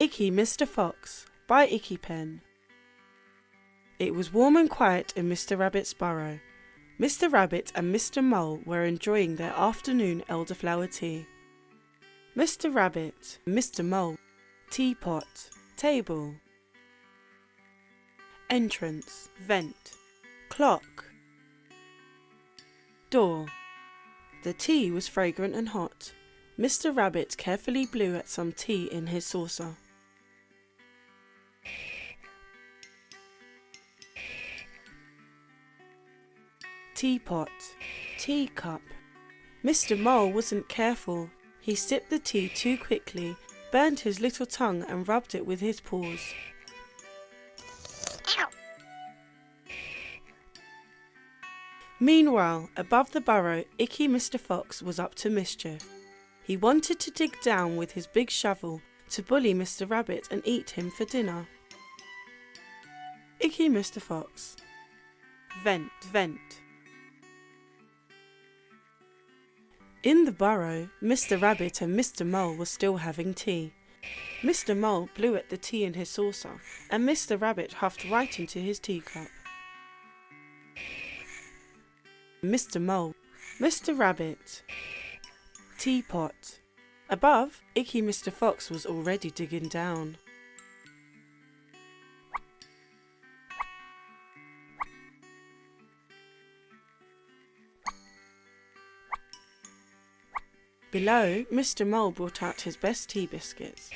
Icky, Mr. Fox by Icky Pen. It was warm and quiet in Mr. Rabbit's burrow. Mr. Rabbit and Mr. Mole were enjoying their afternoon elderflower tea. Mr. Rabbit, Mr. Mole, teapot, table, entrance, vent, clock, door. The tea was fragrant and hot. Mr. Rabbit carefully blew at some tea in his saucer. Teapot, teacup. Mr. Mole wasn't careful. He sipped the tea too quickly, burned his little tongue and rubbed it with his paws. Meanwhile, above the burrow, Icky Mr. Fox was up to mischief. He wanted to dig down with his big shovel to bully Mr. Rabbit and eat him for dinner. Icky Mr. Fox. Vent, vent. In the burrow, Mr. Rabbit and Mr. Mole were still having tea. Mr. Mole blew at the tea in his saucer, and Mr. Rabbit huffed right into his teacup. Mr. Mole, Mr. Rabbit, teapot. Above, Icky Mr. Fox was already digging down. Below, Mr. Mole brought out his best tea biscuits.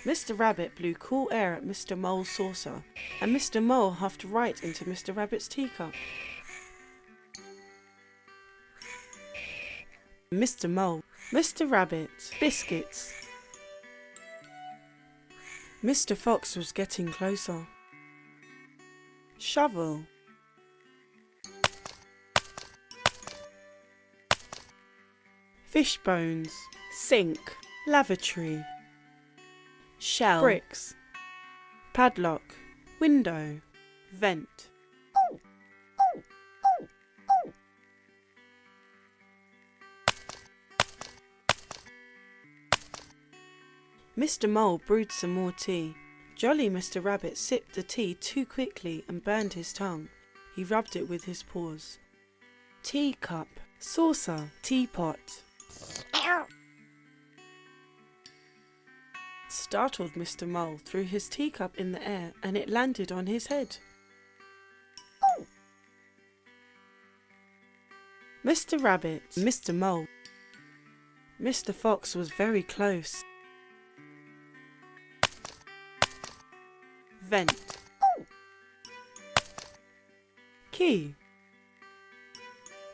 Mr. Rabbit blew cool air at Mr. Mole's saucer, and Mr. Mole huffed right into Mr. Rabbit's teacup. Mr. Mole, Mr. Rabbit, biscuits. Mr. Fox was getting closer. Shovel. Fish bones, sink, lavatory, shell, bricks, padlock, window, vent. Mr. Mole brewed some more tea. Jolly Mr. Rabbit sipped the tea too quickly and burned his tongue. He rubbed it with his paws. Teacup, saucer, teapot. Startled Mr. Mole threw his teacup in the air and it landed on his head. Mr. Rabbit, Mr. Mole. Mr. Fox was very close. Vent. Key.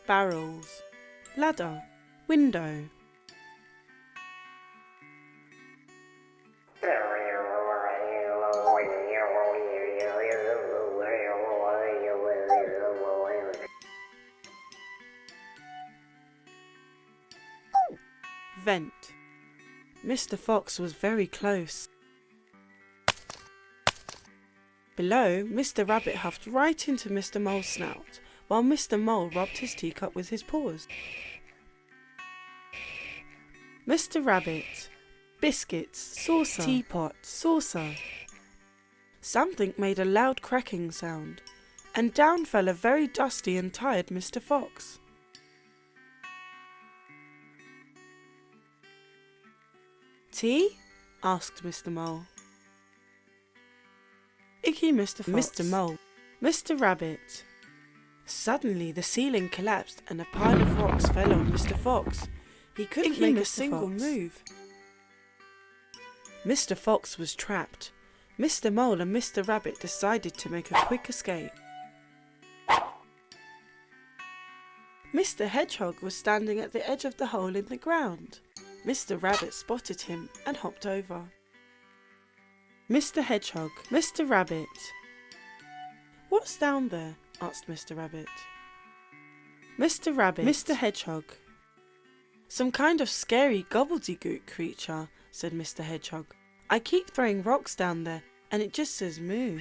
Barrels. Ladder. Window. Vent. Mr. Fox was very close. Below, Mr. Rabbit huffed right into Mr. Mole's snout, while Mr. Mole rubbed his teacup with his paws. Mr. Rabbit, biscuits, saucer, teapot, saucer. Something made a loud cracking sound, and down fell a very dusty and tired Mr. Fox. Tea? Asked Mr. Mole. Icky Mr. Fox, Mr. Mole, Mr. Rabbit. Suddenly the ceiling collapsed and a pile of rocks fell on Mr. Fox. He couldn't make a single move. Mr. Fox was trapped. Mr. Mole and Mr. Rabbit decided to make a quick escape. Mr. Hedgehog was standing at the edge of the hole in the ground. Mr. Rabbit spotted him and hopped over. Mr. Hedgehog, Mr. Rabbit. What's down there? Asked Mr. Rabbit. Mr. Rabbit, Mr. Hedgehog. Some kind of scary gobbledygook creature, said Mr. Hedgehog. I keep throwing rocks down there and it just says moo.